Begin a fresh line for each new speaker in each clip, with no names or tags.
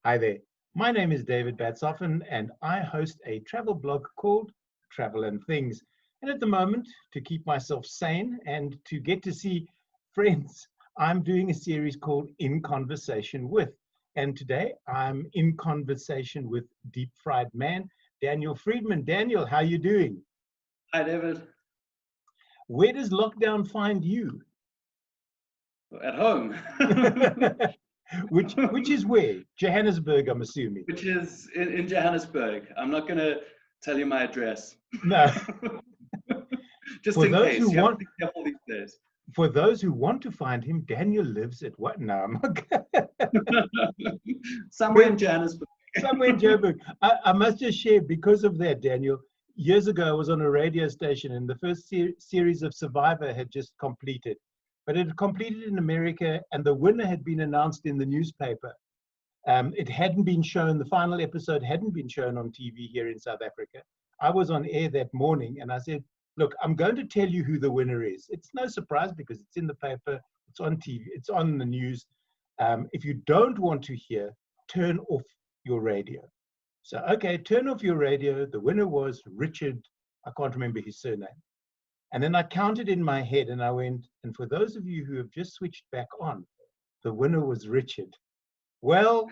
Hi there. My name is David Batsoffen, and I host a travel blog called Travel and Things. And at the moment, to keep myself sane and to get to see friends, I'm doing a series called In Conversation With. And today I'm in conversation with deep fried man, Daniel Friedman. Daniel, how are you doing?
Hi, David.
Where does lockdown find you?
At home.
Which is where? Johannesburg, I'm assuming.
Which is in Johannesburg. I'm not going to tell you my address.
No.
Just
For
in
those
case.
who
You have
want,
to be careful these days.
for those who want to find him, Daniel lives at what now?
Somewhere in Johannesburg.
Somewhere in Joburg. I must just share, because of that, Daniel, years ago I was on a radio station and the first series of Survivor had just completed. But it had completed in America and the winner had been announced in the newspaper. It hadn't been shown, the final episode hadn't been shown on TV here in South Africa. I was on air that morning and I said, look, I'm going to tell you who the winner is. It's no surprise because it's in the paper, it's on TV, it's on the news. If you don't want to hear, turn off your radio. So, okay, turn off your radio. The winner was Richard, I can't remember his surname. And then I counted in my head and I went, and for those of you who have just switched back on, the winner was Richard. Well,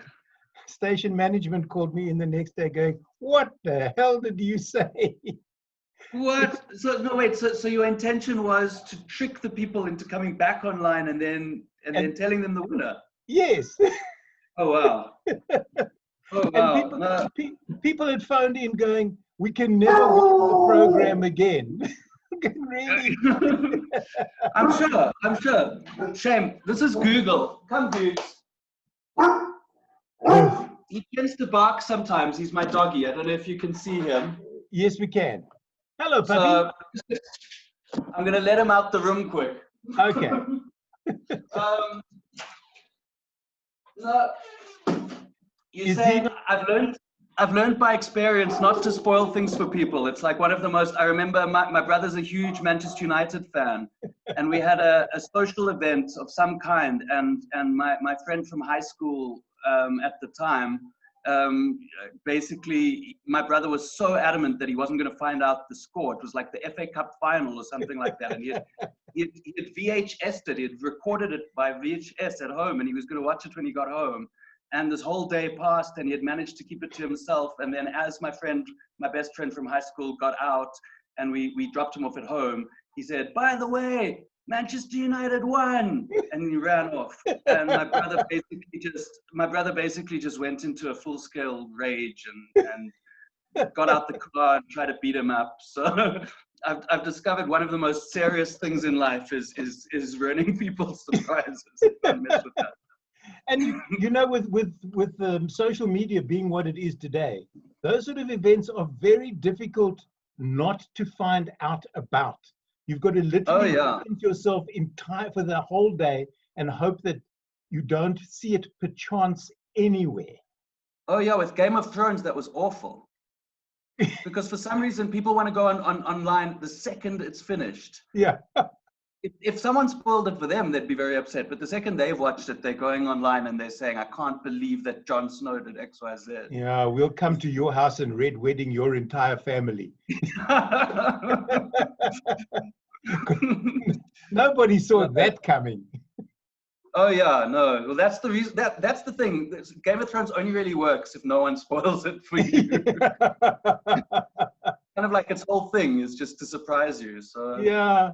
station management called me in the next day going, what the hell did you say?
What? So no, wait. So your intention was to trick the people into coming back online and then telling them the winner.
Yes.
Oh wow. Oh wow.
And people had phoned in going, we can never watch the program again. Really?
I'm sure. Shame. This is Google. Come, Googs. He tends to bark sometimes. He's my doggy. I don't know if you can see him.
Yes, we can. Hello, puppy.
So, I'm going to let him out the room quick.
Okay.
No, you say I've learned by experience not to spoil things for people. It's like one of the most, I remember my brother's a huge Manchester United fan and we had a social event of some kind and my friend from high school at the time, basically my brother was so adamant that he wasn't going to find out the score. It was like the FA Cup final or something like that. And he had VHS'd it, he had recorded it by VHS at home and he was going to watch it when he got home. And this whole day passed and he had managed to keep it to himself. And then as my best friend from high school got out and we dropped him off at home, he said, by the way, Manchester United won, and he ran off. And my brother basically just went into a full-scale rage and got out the car and tried to beat him up. So I've discovered one of the most serious things in life is ruining people's surprises. Don't mess with that.
And you know, with social media being what it is today, those sort of events are very difficult not to find out about. You've got to literally into yourself for the whole day and hope that you don't see it perchance anywhere.
Oh yeah, with Game of Thrones, that was awful. Because for some reason, people want to go online the second it's finished.
Yeah.
If someone spoiled it for them, they'd be very upset. But the second they've watched it, they're going online and they're saying, I can't believe that Jon Snow did X, Y, Z.
Yeah, we'll come to your house and red wedding your entire family. Nobody saw that coming.
Oh yeah, no. Well, that's the reason. That's the thing. Game of Thrones only really works if no one spoils it for you. Kind of like its whole thing is just to surprise you. So
yeah.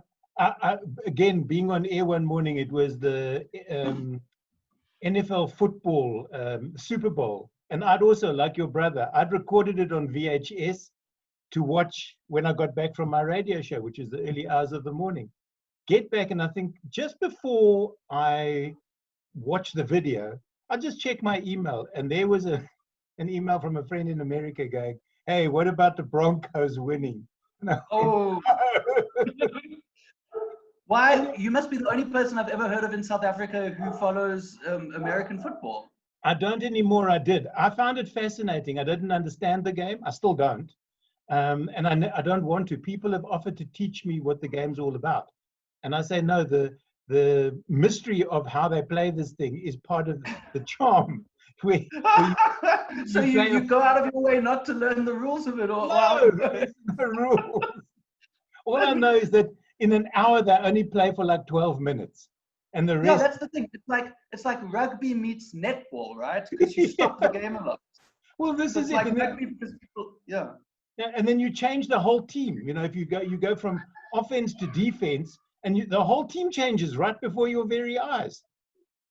Again, being on air one morning, it was the NFL football Super Bowl. And I'd also, like your brother, I'd recorded it on VHS to watch when I got back from my radio show, which is the early hours of the morning. Get back, and I think just before I watched the video, I just checked my email, and there was an email from a friend in America going, hey, what about the Broncos winning?
Oh. Why? You must be the only person I've ever heard of in South Africa who follows American football.
I don't anymore. I did. I found it fascinating. I didn't understand the game. I still don't. And I don't want to. People have offered to teach me what the game's all about. And I say, no, the mystery of how they play this thing is part of the charm. where
So you go out of your way not to learn the rules of it, or
no, there's no rules. All I know is that in an hour they only play for like 12 minutes, and the
yeah,
rest.
that's the thing. It's like rugby meets netball, right? Because you stop the game a lot.
Well, this
So
is
it's
it.
like
And
rugby because people, yeah.
and then you change the whole team. You know, if you go from offense to defense, and the whole team changes right before your very eyes.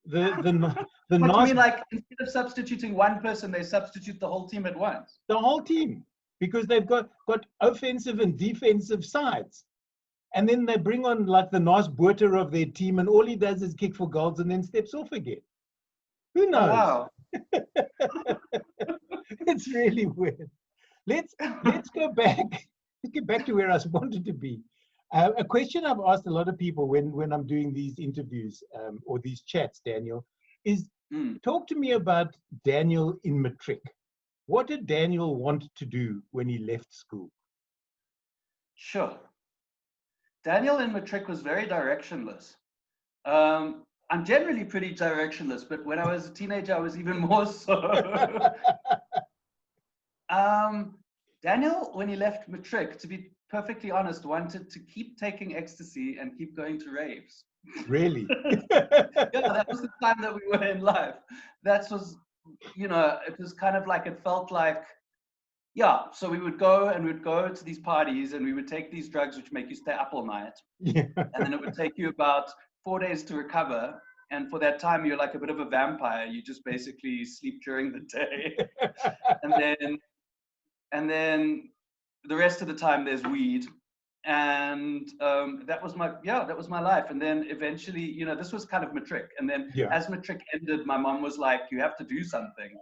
The
What do you
nice,
mean, like instead of substituting one person, they substitute the whole team at once?
the whole team, because they've got offensive and defensive sides. And then they bring on like the nice Buerter of their team, and all he does is kick for goals and then steps off again. Who knows?
Oh, wow.
It's really weird. Let's go back. Let's get back to where I wanted to be. A question I've asked a lot of people when I'm doing these interviews or these chats, Daniel, is talk to me about Daniel in matric. What did Daniel want to do when he left school?
Sure. Daniel in matric was very directionless. I'm generally pretty directionless, but when I was a teenager, I was even more so. Daniel, when he left matric, to be perfectly honest, wanted to keep taking ecstasy and keep going to raves.
Really?
Yeah, that was the time that we were in life. That was, it was kind of like, it felt like, yeah, so we would go to these parties and we would take these drugs which make you stay up all night.
Yeah.
And then it would take you about 4 days to recover. And for that time, you're like a bit of a vampire. You just basically sleep during the day. and then the rest of the time there's weed. And that was my life. And then eventually, this was kind of matric. And then as matric ended, my mom was like, you have to do something.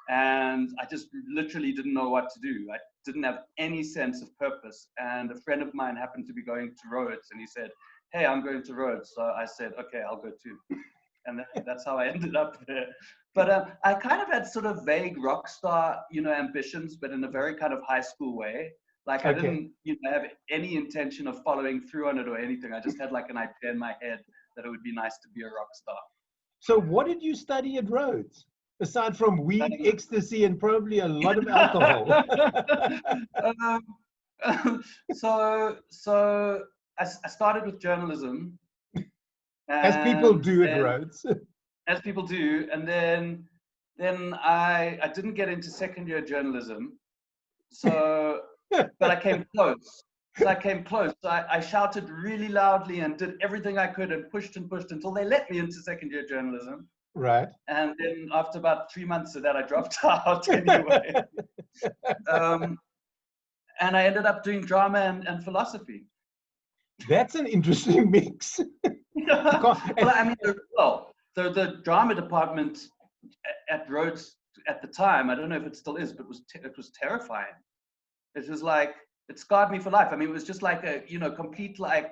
And I just literally didn't know what to do. I didn't have any sense of purpose. And a friend of mine happened to be going to Rhodes, and he said, hey, I'm going to Rhodes. So I said, okay, I'll go too. And that's how I ended up there. But I kind of had sort of vague rock star, ambitions, but in a very kind of high school way. Like I didn't, have any intention of following through on it or anything. I just had like an idea in my head that it would be nice to be a rock star.
So what did you study at Rhodes? Aside from weed, ecstasy, and probably a lot of alcohol.
So I started with journalism.
As people do at Rhodes.
As people do. And then I didn't get into second year journalism. So, but I came close. So I shouted really loudly and did everything I could and pushed until they let me into second year journalism.
Right.
And then after about 3 months of that, I dropped out anyway. And I ended up doing drama and philosophy.
That's an interesting mix.
Well, I mean, the drama department at Rhodes at the time, I don't know if it still is, but it was terrifying. It was like, it scarred me for life. I mean, it was just like a, complete like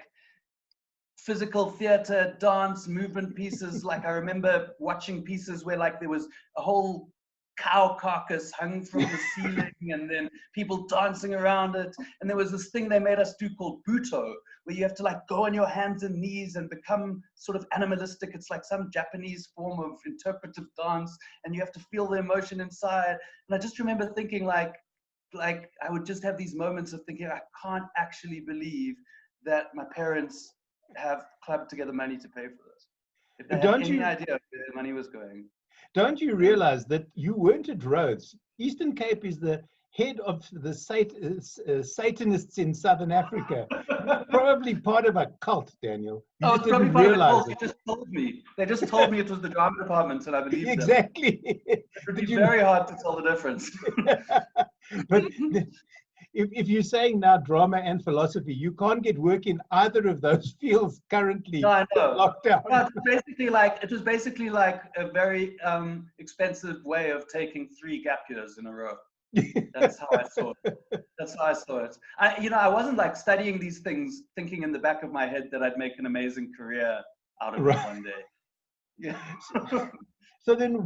physical theater, dance, movement pieces. Like I remember watching pieces where like there was a whole cow carcass hung from the ceiling and then people dancing around it. And there was this thing they made us do called buto, where you have to like go on your hands and knees and become sort of animalistic. It's like some Japanese form of interpretive dance and you have to feel the emotion inside. And I just remember thinking like I would just have these moments of thinking, I can't actually believe that my parents have clubbed together money to pay for this. If they had any idea where their money was going.
Don't you realize that you weren't at Rhodes? Eastern Cape is the head of the Satanists in Southern Africa. Probably part of a cult, Daniel. You
it's probably part of a cult. They just told me. They just told me it was the drama department, and I believed them.
Exactly.
It would be very hard to tell the difference.
But if you're saying now drama and philosophy, you can't get work in either of those fields currently.
No, I know.
Locked down.
No, it was basically like a very expensive way of taking 3 gap years in a row. That's how I saw it. I wasn't like studying these things, thinking in the back of my head that I'd make an amazing career out of it one day. Yeah.
So then,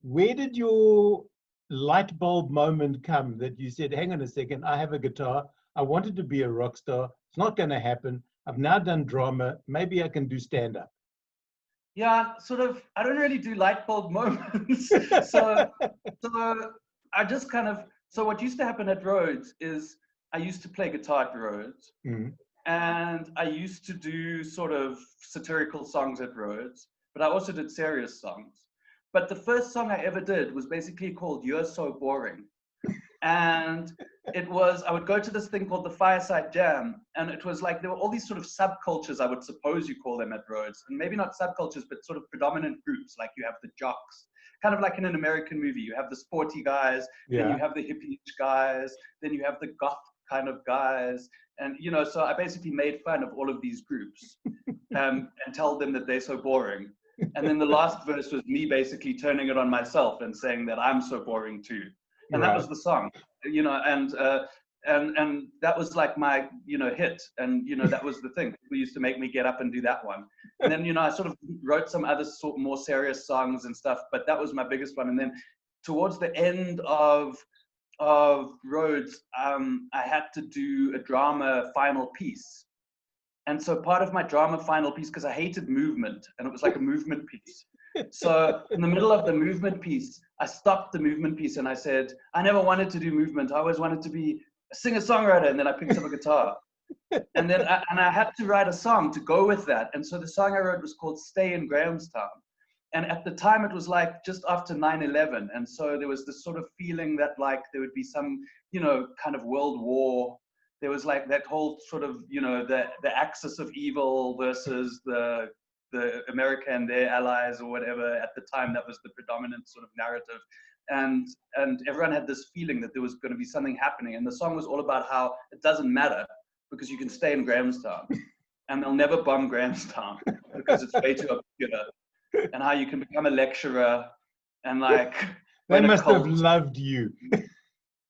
where did your light bulb moment come that you said, hang on a second, I have a guitar, I wanted to be a rock star, it's not going to happen, I've now done drama, maybe I can do stand-up?
Yeah, sort of. I don't really do light bulb moments. so I just kind of. So what used to happen at Rhodes is I used to play guitar at Rhodes, and I used to do sort of satirical songs at Rhodes, but I also did serious songs. But the first song I ever did was basically called "You're So Boring." And it was, I would go to this thing called the Fireside Jam, and it was like there were all these sort of subcultures, I would suppose you call them at Rhodes, and maybe not subcultures, but sort of predominant groups. Like you have the jocks, kind of like in an American movie. You have the sporty guys, then you have the hippie guys, then you have the goth kind of guys, and so I basically made fun of all of these groups, and told them that they're so boring. And then the last verse was me basically turning it on myself and saying that I'm so boring too. And that was the song, and that was like my, hit. And, that was the thing. People used to make me get up and do that one. And then, I sort of wrote some other more serious songs and stuff, but that was my biggest one. And then towards the end of Rhodes, I had to do a drama final piece. And so part of my drama final piece, because I hated movement, and it was like a movement piece. So in the middle of the movement piece, I stopped the movement piece and I said, I never wanted to do movement. I always wanted to be a singer-songwriter. And then I picked up a guitar. And then I had to write a song to go with that. And so the song I wrote was called Stay in Grahamstown. And at the time it was like just after 9/11. And so there was this sort of feeling that like there would be some, kind of world war. There was like that whole sort of, the axis of evil versus the America and their allies or whatever. At the time, that was the predominant sort of narrative. And everyone had this feeling that there was going to be something happening. And the song was all about how it doesn't matter because you can stay in Grahamstown and they'll never bomb Grahamstown because it's way too obscure. And how you can become a lecturer and like...
They must have loved you.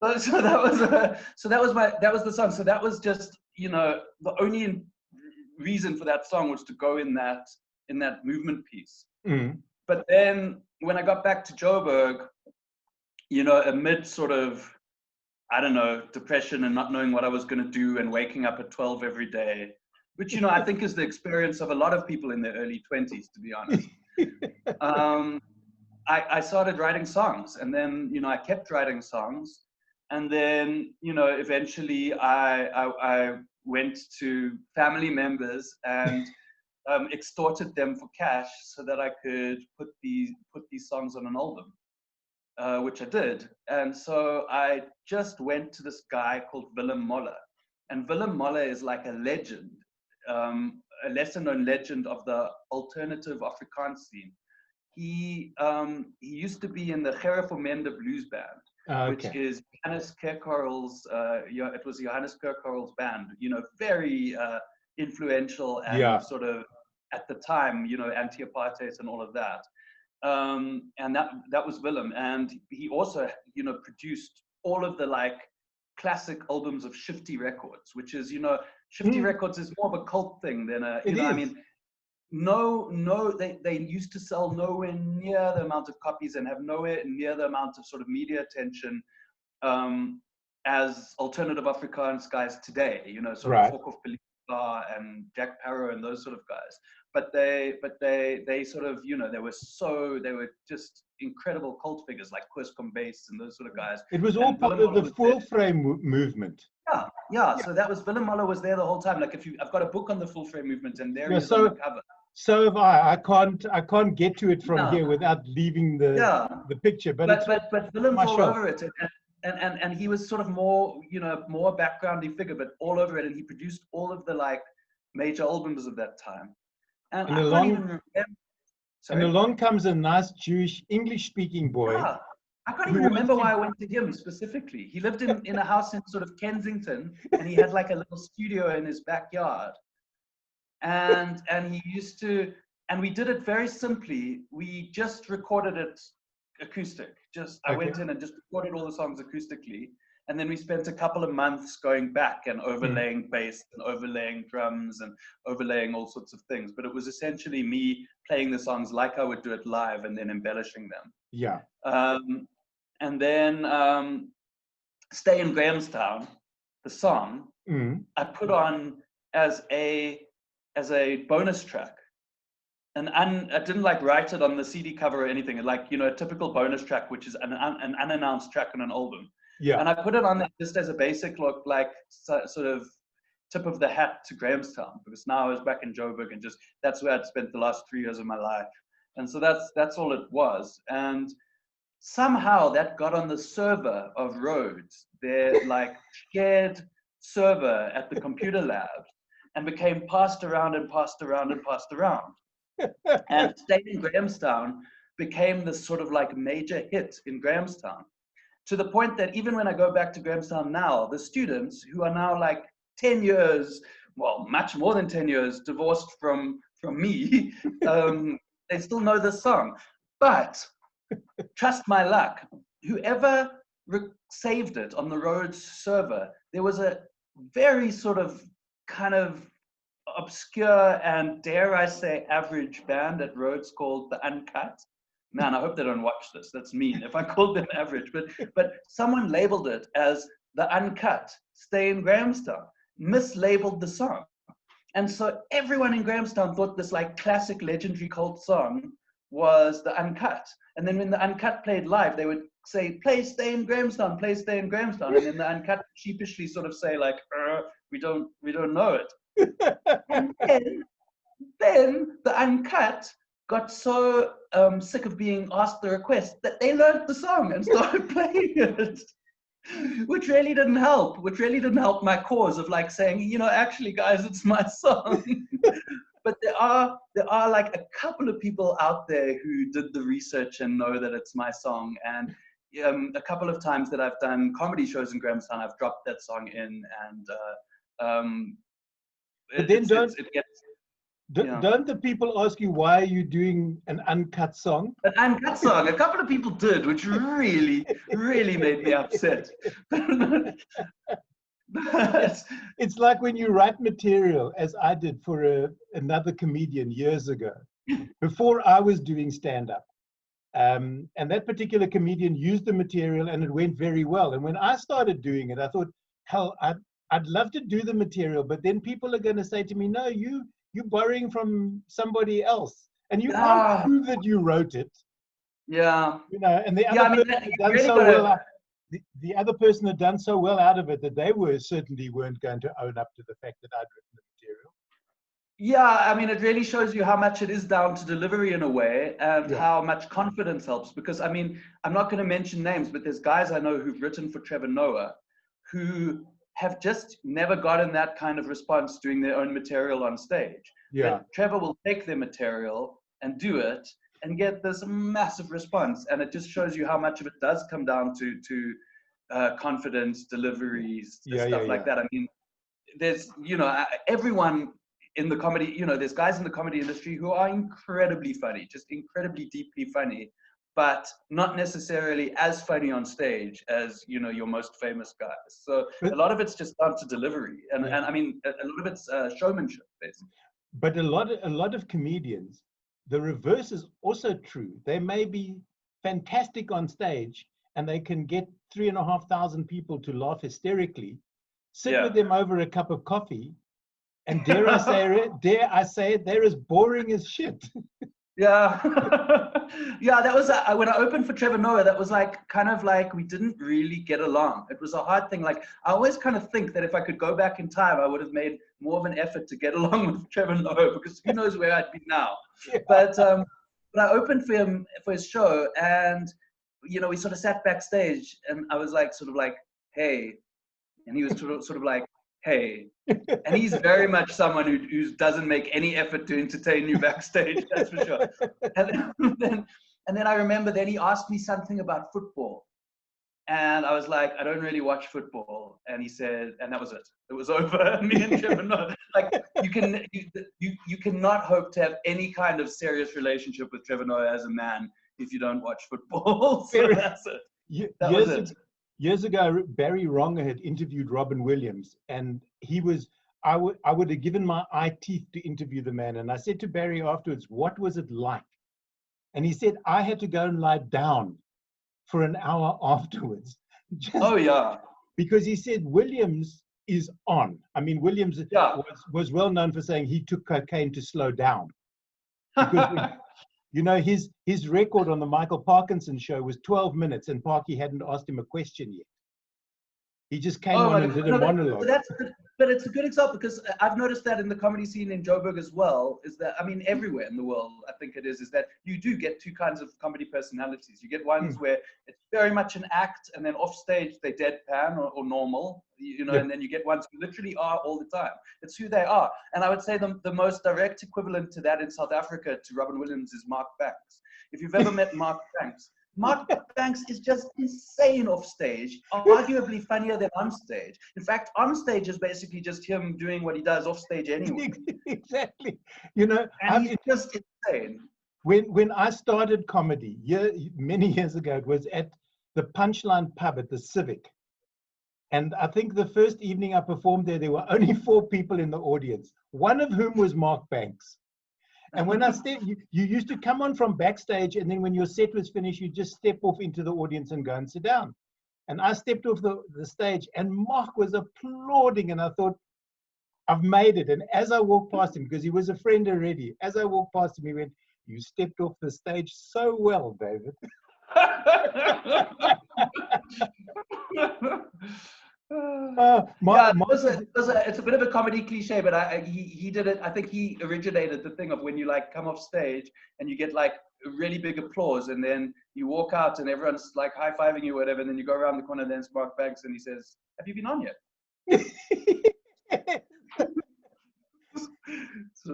So that was the song. So that was just, the only reason for that song was to go in that movement piece. But then when I got back to Joburg, amid sort of, I don't know, depression and not knowing what I was going to do and waking up at 12 every day, which, I think is the experience of a lot of people in their early 20s, to be honest. I started writing songs, and then, I kept writing songs. And then, eventually I went to family members and extorted them for cash so that I could put these songs on an album, which I did. And so I just went to this guy called Willem Moller. And Willem Moller is like a legend, a lesser-known legend of the alternative Afrikaans scene. He used to be in the Gerre Formende blues band. Which is Johannes Kerkorrel's, it was Johannes Kerkorrel's band, very influential and sort of, at the time, anti-apartheid and all of that. And that was Willem. And he also, produced all of the like classic albums of Shifty Records, which is, Shifty Records is more of a cult thing than they used to sell nowhere near the amount of copies and have nowhere near the amount of sort of media attention as alternative Afrikaans guys today, sort of Fok of Pelita and Jack Parow and those sort of guys. But they sort of, they were just incredible cult figures like Koos Kombees and those sort of guys.
It was all part of the full frame movement.
Yeah. So that was, Willem Moller was there the whole time. Like I've got a book on the full frame movement, and there he is on the cover.
So have I. I can't get to it from here without leaving the picture. But
Willem's all over it, and he was sort of more more backgroundy figure, but all over it, and he produced all of the like major albums of that time. And
along comes a nice Jewish English-speaking boy.
Yeah. I can't even remember why I went to him specifically. He lived in a house in sort of Kensington, and he had like a little studio in his backyard. And he used to, and we did it very simply. We just recorded it acoustic. I went in and just recorded all the songs acoustically. And then we spent a couple of months going back and overlaying bass and overlaying drums and overlaying all sorts of things. But it was essentially me playing the songs like I would do it live and then embellishing them.
Yeah.
And then Stay in Grahamstown, the song, I put on as a bonus track. I didn't like write it on the CD cover or anything. Like, you know, a typical bonus track, which is an unannounced track on an album.
Yeah.
And I put it on there just as a basic look, like sort of tip of the hat to Grahamstown, because now I was back in Joburg and just that's where I'd spent the last 3 years of my life. And so that's all it was. And somehow that got on the server of Rhodes, their like shared server at the computer lab, and became passed around and passed around and passed around. And Staying in Grahamstown became this sort of like major hit in Grahamstown, to the point that even when I go back to Grahamstown now, the students who are now like 10 years, well, much more than 10 years divorced from me, they still know this song. But trust my luck, whoever saved it on the Rhodes server, there was a very sort of kind of obscure and, dare I say, average band at Rhodes called The Uncut. Man, I hope they don't watch this. That's mean if I called them average. But someone labeled it as The Uncut, Stay in Grahamstown, mislabeled the song. And so everyone in Grahamstown thought this like classic legendary cult song was The Uncut. And then when The Uncut played live, they would say, play Stay in Grahamstown, play Stay in Grahamstown. And then The Uncut sheepishly sort of say like, we don't know it. And then The Uncut got so sick of being asked the request that they learned the song and started playing it, which really didn't help my cause of like saying, you know, actually guys, it's my song. But there are like a couple of people out there who did the research and know that it's my song. And a couple of times that I've done comedy shows in Grahamstown, I've dropped that song in, and
but then
don't
the people ask you, why are you doing an uncut song?
An uncut song. A couple of people did, which really made me upset. But
it's like when you write material, as I did for another comedian years ago, before I was doing stand-up. And that particular comedian used the material and it went very well. And when I started doing it, I thought, hell, I'd love to do the material, but then people are going to say to me, no, you're borrowing from somebody else, and you can't prove that you wrote it.
Yeah.
You know, and the other person had done so well out of it that they certainly weren't going to own up to the fact that I'd written the material.
Yeah, I mean, it really shows you how much it is down to delivery in a way, and how much confidence helps. Because, I mean, I'm not going to mention names, but there's guys I know who've written for Trevor Noah who have just never gotten that kind of response doing their own material on stage.
Yeah.
But Trevor will take their material and do it and get this massive response. And it just shows you how much of it does come down to confidence, deliveries, stuff like that. I mean, there's, you know, everyone in the comedy, you know, there's guys in the comedy industry who are incredibly funny, just incredibly deeply funny, but not necessarily as funny on stage as, you know, your most famous guys. So a lot of it's just down to delivery, and I mean, a lot of it's showmanship, basically.
But a lot of comedians, the reverse is also true. They may be fantastic on stage, and they can get 3,500 people to laugh hysterically. Sit with them over a cup of coffee, and dare I say it, they're as boring as shit.
Yeah. Yeah, that was when I opened for Trevor Noah, that was like kind of like we didn't really get along. It was a hard thing. Like, I always kind of think that if I could go back in time, I would have made more of an effort to get along with Trevor Noah, because who knows where I'd be now. Yeah. But I opened for him for his show, and you know, we sort of sat backstage, and I was like, sort of like, hey, and he was sort of like, hey. And he's very much someone who doesn't make any effort to entertain you backstage, that's for sure. And then I remember then he asked me something about football, and I was like, I don't really watch football. And he said, and that was it. It was over. Me and Trevor Noah. Like, you cannot hope to have any kind of serious relationship with Trevor Noah as a man if you don't watch football. So that's it. That was it.
Years ago, Barry Wronger had interviewed Robin Williams, and I would have given my eye teeth to interview the man. And I said to Barry afterwards, what was it like? And he said, I had to go and lie down for an hour afterwards. Because he said Williams is on. I mean, Williams was well known for saying he took cocaine to slow down. Because you know, his record on the Michael Parkinson show was 12 minutes, and Parky hadn't asked him a question yet. He just came on and did a monologue.
But it's a good example, because I've noticed that in the comedy scene in Joburg as well, is that, I mean, everywhere in the world, I think it is that you do get two kinds of comedy personalities. You get ones where it's very much an act, and then off stage they deadpan or normal, you know, and then you get ones who literally are all the time. It's who they are. And I would say the most direct equivalent to that in South Africa to Robin Williams is Mark Banks. If you've ever met Mark Banks is just insane off stage, arguably funnier than on stage. In fact, on stage is basically just him doing what he does off stage anyway.
Exactly. You know,
and he's just insane.
When I started comedy many years ago, it was at the Punchline pub at the Civic. And I think the first evening I performed there were only 4 people in the audience, one of whom was Mark Banks. And when I stepped, you used to come on from backstage, and then when your set was finished, you just step off into the audience and go and sit down. And I stepped off the stage, and Mark was applauding, and I thought, I've made it. And as I walked past him, because he was a friend already, as I walked past him, he went, "You stepped off the stage so well, David."
It's a bit of a comedy cliche, but he did it. I think he originated the thing of when you like come off stage and you get like a really big applause, and then you walk out and everyone's like high-fiving you or whatever, and then you go around the corner and then it's Mark Banks and he says, "Have you been on yet?"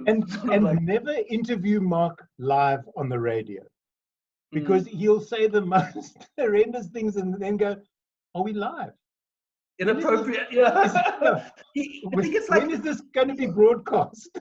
and like, never interview Mark live on the radio, because he'll say the most horrendous things and then go, "Are we live?
Inappropriate." Yeah. I think it's like,
when is this going to be broadcast?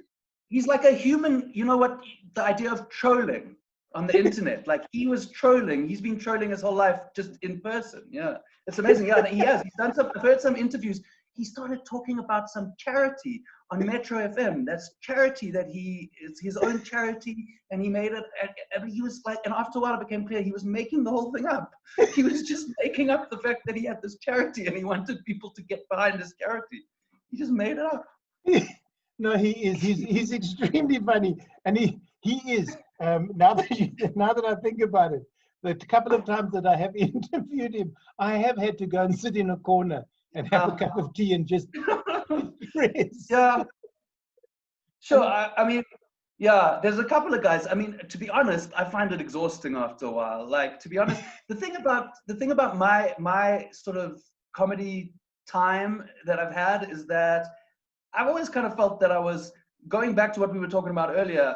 He's like a human, you know what, the idea of trolling on the internet. Like, he was trolling. He's been trolling his whole life just in person. Yeah. It's amazing. Yeah, and he's done some, I've heard some interviews. He started talking about some charity on Metro FM. That's charity that it's his own charity, and he made it. And he was like, and after a while it became clear he was making the whole thing up. He was just making up the fact that he had this charity and he wanted people to get behind his charity. He just made it up.
No, he is. He's extremely funny, and he is. Now that I think about it, the couple of times that I have interviewed him, I have had to go and sit in a corner and have a cup of tea and just stress.
Yeah. Sure. I mean, yeah, there's a couple of guys. I mean, to be honest, I find it exhausting after a while. Like, to be honest, the thing about my sort of comedy time that I've had is that I've always kind of felt that I was going back to what we were talking about earlier.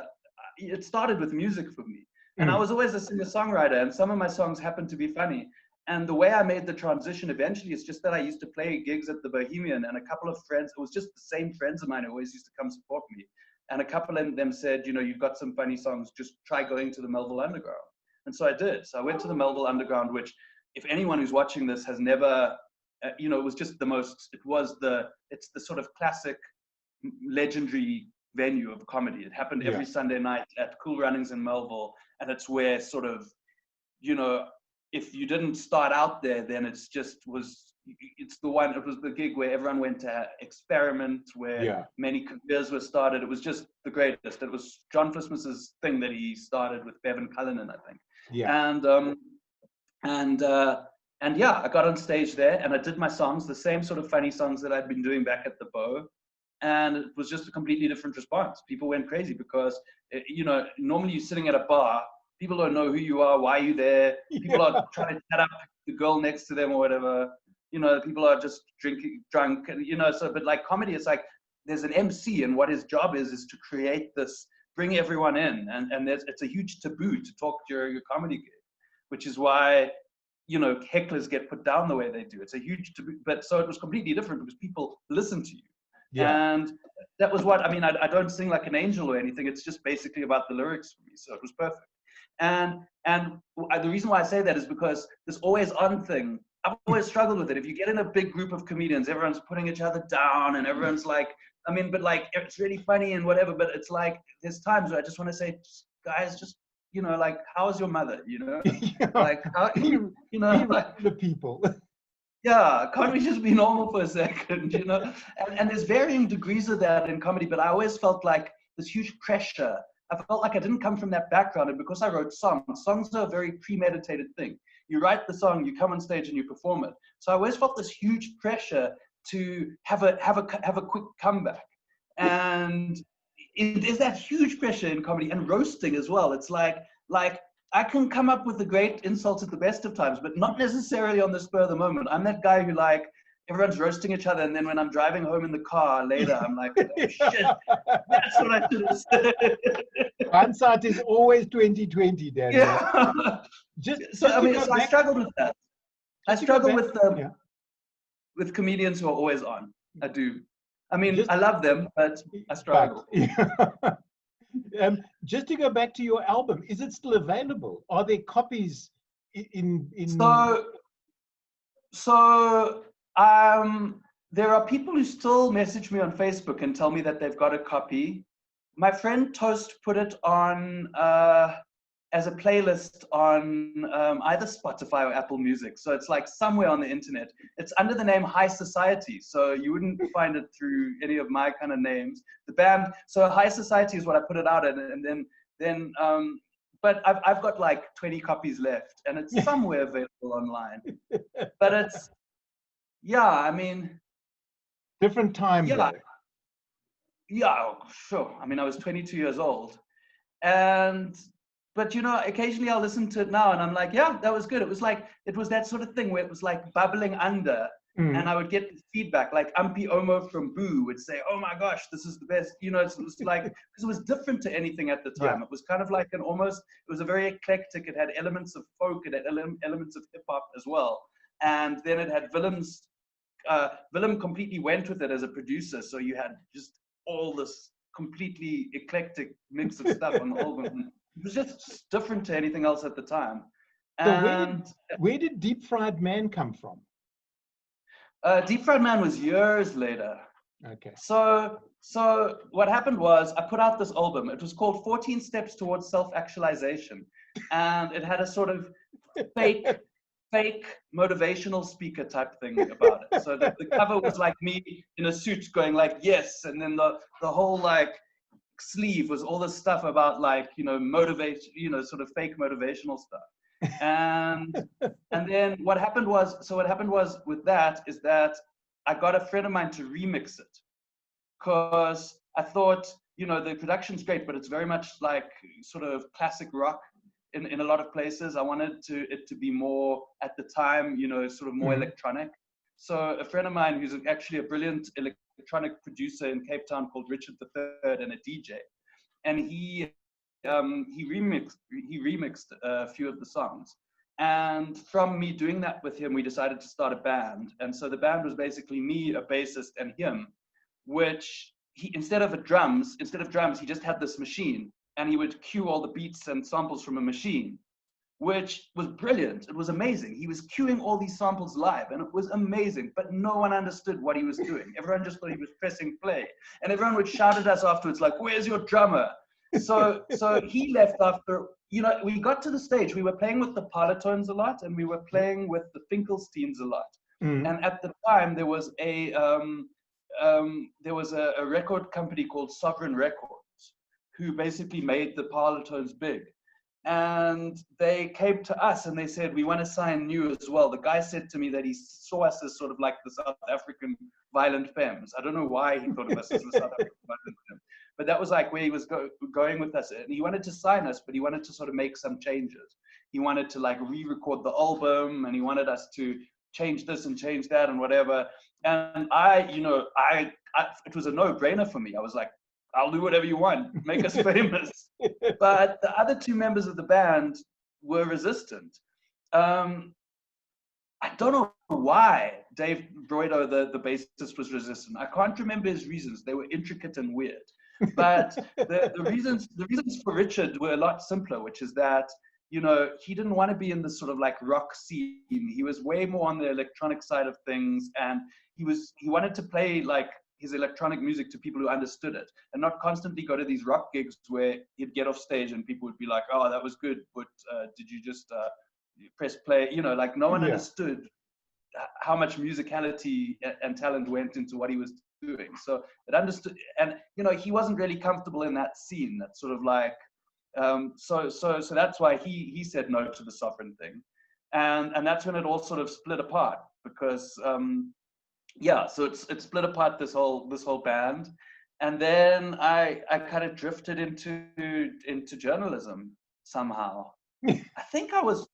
It started with music for me. And I was always a singer-songwriter, and some of my songs happened to be funny. And the way I made the transition eventually is just that I used to play gigs at the Bohemian, and a couple of friends, it was just the same friends of mine who always used to come support me. And a couple of them said, you know, you've got some funny songs, just try going to the Melville Underground. And so I did. So I went to the Melville Underground, which, if anyone who's watching this has never, you know, it was just the most, it's the sort of classic, legendary venue of comedy. It happened every Sunday night at Cool Runnings in Melville. And it's where sort of, you know, if you didn't start out there, then it was the gig where everyone went to experiment, where many careers were started. It was just the greatest. It was John Flissmus's thing that he started with Bevan Cullinan, I think. Yeah. And yeah, I got on stage there and I did my songs, the same sort of funny songs that I'd been doing back at the Bow. And it was just a completely different response. People went crazy because, you know, normally you're sitting at a bar, people don't know who you are, why are you there? People are trying to chat up the girl next to them or whatever. You know, people are just drunk, and, you know, so, but like comedy, it's like, there's an MC, and what his job is to create this, bring everyone in. And it's a huge taboo to talk during a comedy gig, which is why, you know, hecklers get put down the way they do. It's a huge taboo, but so it was completely different because people listen to you. Yeah. And that was what, I mean, I don't sing like an angel or anything. It's just basically about the lyrics for me. So it was perfect. And the reason why I say that is because this always on thing, I've always struggled with it. If you get in a big group of comedians, everyone's putting each other down and everyone's like, I mean, but like, it's really funny and whatever, but it's like, there's times where I just want to say, guys, just, you know, like, how's your mother, you know? Like, how, you know, like
the people.
Yeah, can't we just be normal for a second, you know? And there's varying degrees of that in comedy, but I always felt like this huge pressure I felt like I didn't come from that background. And because I wrote songs are a very premeditated thing. You write the song, you come on stage and you perform it. So I always felt this huge pressure to have a quick comeback. And there's that huge pressure in comedy and roasting as well. It's like I can come up with the great insults at the best of times, but not necessarily on the spur of the moment. I'm that guy who like, everyone's roasting each other, and then when I'm driving home in the car later, I'm like, oh, shit, that's what I should have said.
Hindsight is always 2020, Daniel.
Yeah. I struggled with that. I struggle with comedians who are always on. I do. I mean, I love them, but I struggle.
Just to go back to your album, is it still available? Are there copies in?
So there are people who still message me on Facebook and tell me that they've got a copy. My friend Toast put it on as a playlist on either Spotify or Apple Music. So it's like somewhere on the internet. It's under the name High Society. So you wouldn't find it through any of my kind of names. The band, so High Society is what I put it out in. And then but I've got like 20 copies left, and it's somewhere available online. But it's, I mean.
Different time.
Yeah. Yeah, sure. I mean, I was 22 years old. But, you know, occasionally I'll listen to it now and I'm like, yeah, that was good. It was that sort of thing where it was like bubbling under, and I would get feedback, like Ampi Omo from Boo would say, oh my gosh, this is the best. You know, it was like, because it was different to anything at the time. Yeah. It was kind of like it was a very eclectic. It had elements of folk, it had elements of hip hop as well. And then it had Willem completely went with it as a producer. So you had just all this completely eclectic mix of stuff on the album. It was just different to anything else at the time. And
so where did Deep Fried Man come from?
Deep Fried Man was years later.
Okay.
So what happened was I put out this album. It was called 14 Steps Towards Self-Actualization. And it had a sort of fake motivational speaker type thing about it. So the cover was like me in a suit going like, yes. And then the whole like sleeve was all this stuff about like, you know, motivation, you know, sort of fake motivational stuff. And then what happened was with that is that I got a friend of mine to remix it, because I thought, you know, the production's great, but it's very much like sort of classic rock in a lot of places. I wanted it to be more, at the time, you know, sort of more electronic. So a friend of mine who's actually a brilliant electronic producer in Cape Town called Richard III and a DJ, and he remixed a few of the songs. And from me doing that with him, we decided to start a band. And so the band was basically me, a bassist, and him, which he, instead of drums, he just had this machine, and he would cue all the beats and samples from a machine, which was brilliant. It was amazing. He was cueing all these samples live, and it was amazing, but no one understood what he was doing. Everyone just thought he was pressing play, and everyone would shout at us afterwards, like, where's your drummer? So he left after, you know, we got to the stage, we were playing with the Parlotones a lot, and we were playing with the Finkelsteins a lot. And at the time, there was a record company called Sovereign Records, who basically made the Parlotones big. And they came to us and they said, we want to sign you as well. The guy said to me that he saw us as sort of like the South African Violent Femmes. I don't know why he thought of us as the South African Violent Femmes, but that was like where he was going with us. And he wanted to sign us, but he wanted to sort of make some changes. He wanted to like re-record the album, and he wanted us to change this and change that and whatever. And it was a no-brainer for me. I was like, I'll do whatever you want, make us famous. But the other two members of the band were resistant. I don't know why Dave Broido, the bassist, was resistant. I can't remember his reasons. They were intricate and weird. But the reasons for Richard were a lot simpler, which is that, you know, he didn't want to be in this sort of like rock scene. He was way more on the electronic side of things, and he wanted to play like his electronic music to people who understood it, and not constantly go to these rock gigs where he'd get off stage and people would be like, oh, that was good, but did you just press play? You know, like no one understood how much musicality and talent went into what he was doing. So it understood, and he wasn't really comfortable in that scene. That's sort of like, so that's why he said no to the sovereign thing, and that's when it all sort of split apart because so it split apart, this whole band. And then I kind of drifted into journalism somehow. I think I was,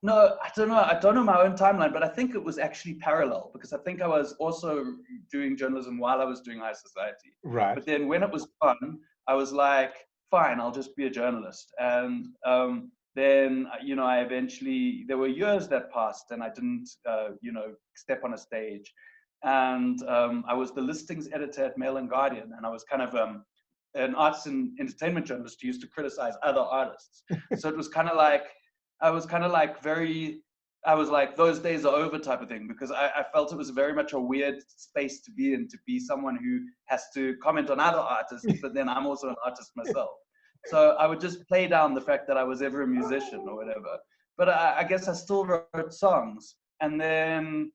no, I don't know my own timeline, but I think it was actually parallel, because I think I was also doing journalism while I was doing high society.
Right.
But then when it was fun, I was like, fine, I'll just be a journalist. And then, I eventually, there were years that passed and I didn't, step on a stage. And I was the listings editor at Mail and Guardian, and I was kind of an arts and entertainment journalist who used to criticize other artists. So it was kind of like, I was like, those days are over type of thing, because I felt it was very much a weird space to be in, to be someone who has to comment on other artists, but then I'm also an artist myself. So I would just play down the fact that I was ever a musician or whatever. But I guess I still wrote songs. And then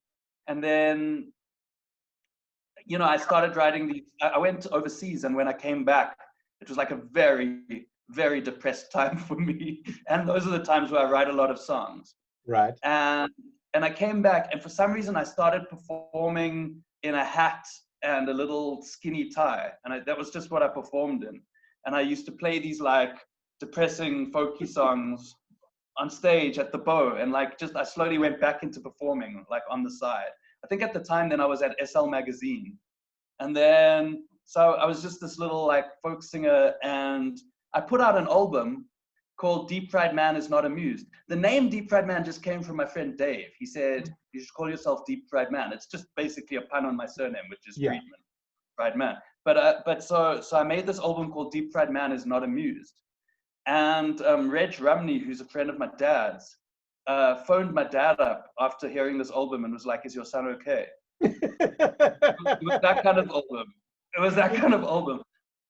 I started writing these. I went overseas, and when I came back, it was like a very, very depressed time for me. And those are the times where I write a lot of songs.
Right.
And I came back, and for some reason, I started performing in a hat and a little skinny tie, and that was just what I performed in. And I used to play these like depressing folky songs on stage at the Bow, and like I slowly went back into performing like on the side. I think at the time then I was at SL Magazine. And then, so I was just this little like folk singer, and I put out an album called Deep Fried Man Is Not Amused. The name Deep Fried Man just came from my friend Dave. He said, you should call yourself Deep Fried Man. It's just basically a pun on my surname, which is Friedman, Fried Man. But so I made this album called Deep Fried Man Is Not Amused. And Reg Rumney, who's a friend of my dad's, phoned my dad up after hearing this album and was like, is your son okay? It was that kind of album. It was that kind of album.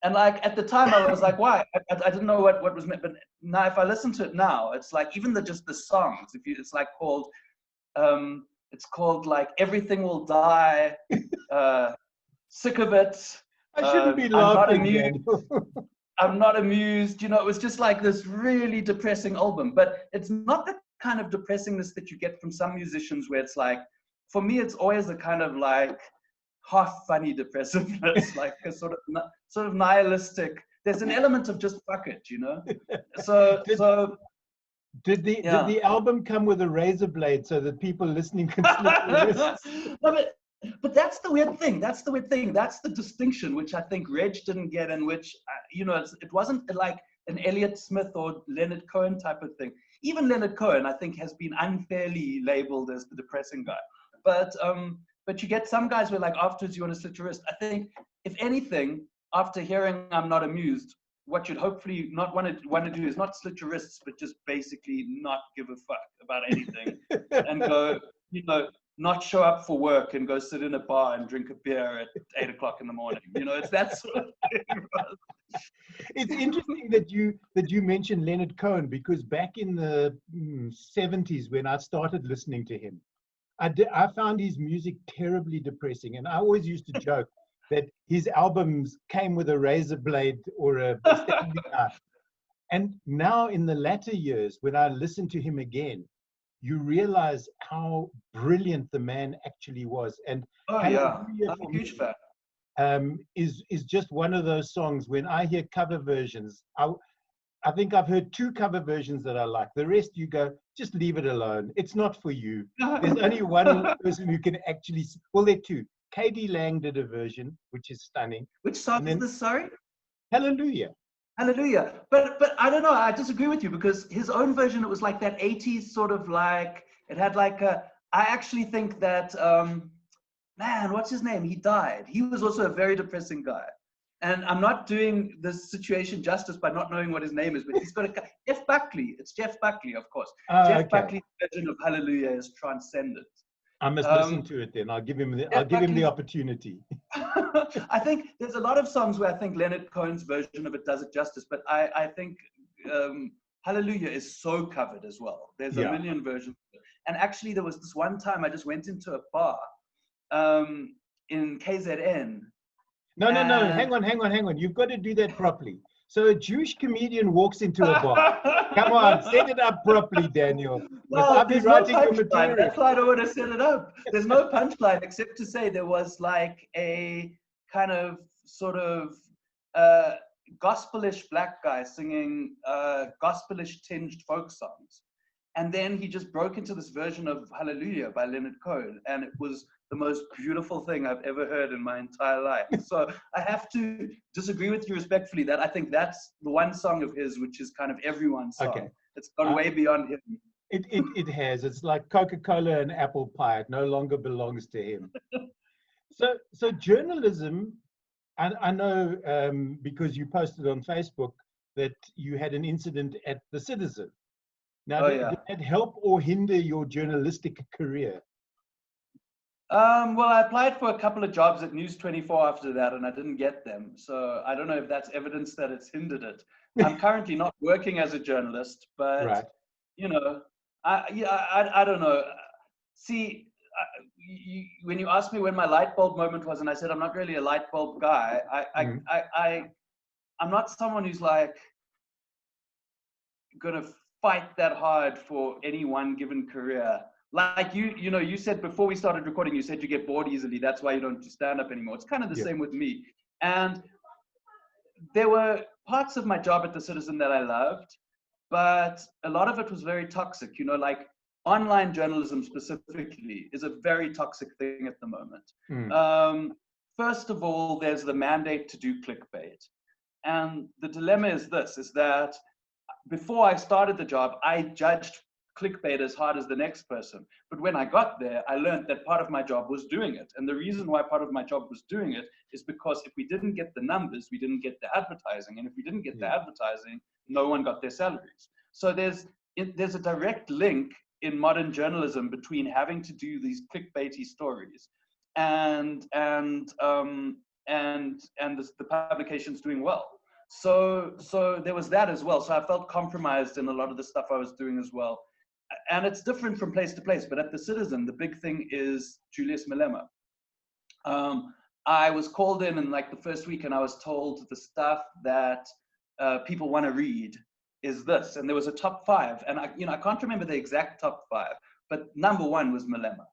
And like at the time I was like, why? I didn't know what was meant. But now if I listen to it now, it's like even just the songs, it's like called like Everything Will Die, Sick of It.
I shouldn't be laughing.
I'm not amused. It was just like this really depressing album. But it's not the kind of depressingness that you get from some musicians where it's like, for me, it's always a kind of like half funny depressiveness, like a sort of nihilistic. There's an element of just fuck it, So
did the album come with a razor blade so that people listening can slit their wrists?
No, but that's the weird thing. That's the distinction, which I think Reg didn't get, and which it wasn't like an Elliott Smith or Leonard Cohen type of thing. Even Leonard Cohen, I think, has been unfairly labeled as the depressing guy. But you get some guys where like afterwards you want to slit your wrist. I think if anything, after hearing I'm Not Amused, what you'd hopefully not want to do is not slit your wrists, but just basically not give a fuck about anything and go, not show up for work and go sit in a bar and drink a beer at 8 o'clock in the morning. It's that sort of thing.
It's interesting that you mentioned Leonard Cohen, because back in the 70s when I started listening to him, I found his music terribly depressing, and I always used to joke that his albums came with a razor blade or a Stanley knife. And now in the latter years, when I listen to him again, you realize how brilliant the man actually was. And
I'm a huge fan.
Is just one of those songs. When I hear cover versions, I think I've heard 2 cover versions that I like. The rest you go, just leave it alone. It's not for you. There's only one person who can actually, well, there are 2. K.D. Lang did a version, which is stunning.
Which song is this, sorry?
Hallelujah.
Hallelujah. But I don't know, I disagree with you, because his own version, it was like that 80s sort of like, it had like I actually think that, man, what's his name? He died. He was also a very depressing guy. And I'm not doing this situation justice by not knowing what his name is, but he's got Jeff Buckley. It's Jeff Buckley, of course. Jeff Buckley's version of Hallelujah is transcendent.
I must listen to it then. I'll give him the opportunity.
I think there's a lot of songs where I think Leonard Cohen's version of it does it justice, but I think Hallelujah is so covered as well. There's a million versions. And actually, there was this one time I just went into a bar in KZN,
No, no, no.
And
Hang on. You've got to do that properly. So a Jewish comedian walks into a bar. Come on, set it up properly, Daniel. Must I
well,
be
there's no
writing your
punchline.
material?
That's why I don't want to set it up. There's no punchline except to say there was like a kind of sort of gospelish black guy singing gospelish tinged folk songs. And then he just broke into this version of Hallelujah by Leonard Cohen. And it was the most beautiful thing I've ever heard in my entire life. So I have to disagree with you respectfully that I think that's the one song of his, which is kind of everyone's song.
Okay.
It's gone way beyond him.
It has. It's like Coca-Cola and apple pie. It no longer belongs to him. So journalism, I know because you posted on Facebook that you had an incident at the Citizen. Now, did that help or hinder your journalistic career?
Well, I applied for a couple of jobs at News 24 after that, and I didn't get them. So I don't know if that's evidence that it's hindered it. I'm currently not working as a journalist, but
Right.
you know, I don't know. See, when you asked me when my light bulb moment was, and I said I'm not really a light bulb guy. I'm not someone who's like gonna fight that hard for any one given career. Like you said before we started recording, you said you get bored easily. That's why you don't do stand up anymore. It's kind of the same with me. And there were parts of my job at the Citizen that I loved, but a lot of it was very toxic. Like online journalism specifically is a very toxic thing at the moment. First of all, there's the mandate to do clickbait. And the dilemma is this, is that before I started the job, I judged clickbait as hard as the next person. But when I got there, I learned that part of my job was doing it. And the reason why part of my job was doing it is because if we didn't get the numbers, we didn't get the advertising. And if we didn't get the advertising, no one got their salaries. So there's a direct link in modern journalism between having to do these clickbaity stories and the publications doing well. So there was that as well. So I felt compromised in a lot of the stuff I was doing as well. And it's different from place to place, but at the Citizen, the big thing is Julius Malema. I was called in like the first week and I was told the stuff that people want to read is this. And there was a top 5. And I can't remember the exact top 5, but number 1 was Malema.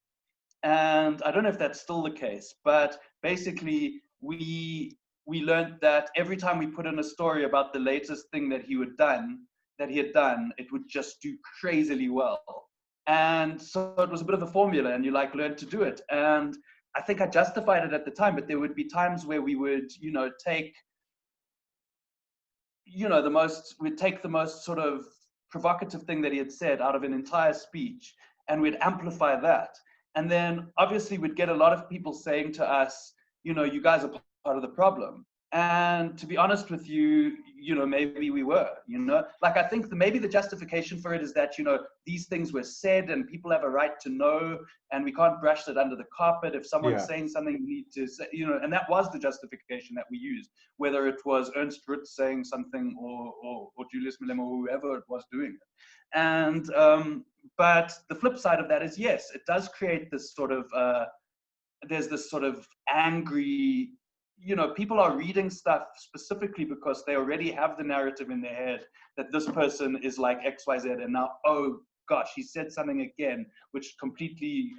And I don't know if that's still the case, but basically we learned that every time we put in a story about the latest thing that he had done, it would just do crazily well. And so it was a bit of a formula and you learn to do it. And I think I justified it at the time, but there would be times where we would, take, we'd take the most sort of provocative thing that he had said out of an entire speech and we'd amplify that. And then obviously we'd get a lot of people saying to us, you guys are part of the problem. And to be honest with you, maybe we were, I think maybe the justification for it is that, these things were said and people have a right to know and we can't brush it under the carpet. If someone's saying something, we need to say, and that was the justification that we used, whether it was Ernst Rutz saying something or Julius Malema or whoever it was doing it. And, but the flip side of that is, yes, it does create this sort of, there's this sort of angry, people are reading stuff specifically because they already have the narrative in their head that this person is like XYZ and now, oh gosh, he said something again, which completely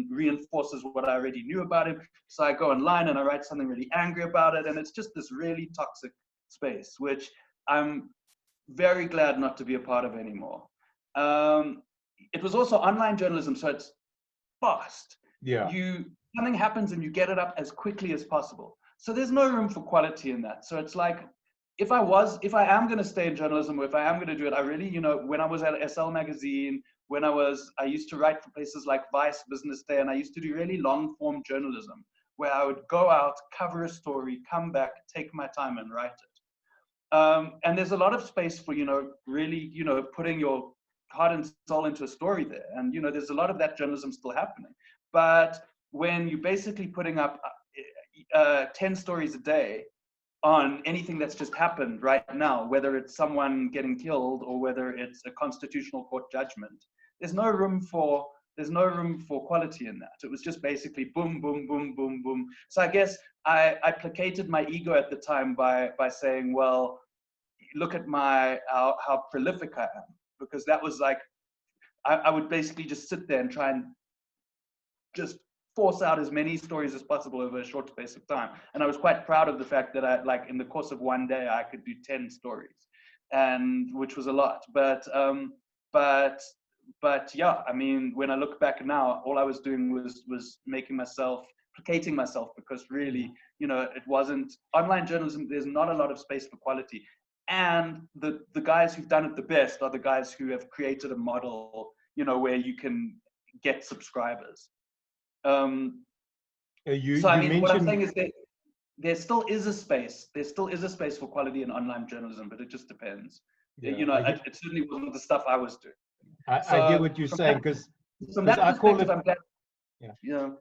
reinforces what I already knew about him. So I go online and I write something really angry about it. And it's just this really toxic space, which I'm very glad not to be a part of anymore. It was also online journalism, so it's fast.
Yeah.
Something happens and you get it up as quickly as possible. So there's no room for quality in that. So it's like, if I am going to stay in journalism, or if I am going to do it, I really, when I was at SL Magazine, I used to write for places like Vice, Business Day, and I used to do really long form journalism where I would go out, cover a story, come back, take my time and write it. And there's a lot of space for, really, putting your heart and soul into a story there. And, there's a lot of that journalism still happening. But when you're basically putting up 10 stories a day on anything that's just happened right now, whether it's someone getting killed or whether it's a constitutional court judgment, there's no room for there's no room for quality in that. It was just basically boom, boom, boom, boom, boom. So I guess I placated my ego at the time by saying, well, look at how prolific I am, because that was like, I would basically just sit there and try and just force out as many stories as possible over a short space of time. And I was quite proud of the fact that I, like, in the course of one day, I could do 10 stories, and which was a lot. But yeah, I mean, when I look back now, all I was doing was placating myself, because really, you know, it wasn't online journalism. There's not a lot of space for quality. And the guys who've done it the best are the guys who have created a model, you know, where you can get subscribers. So I mean, what I'm saying is that there still is a space. There still is a space for quality in online journalism, but it just depends. Yeah, you know, it certainly wasn't the stuff I was doing.
I hear what you're saying, because
from that perspective, I'm glad.
Yeah.
You know,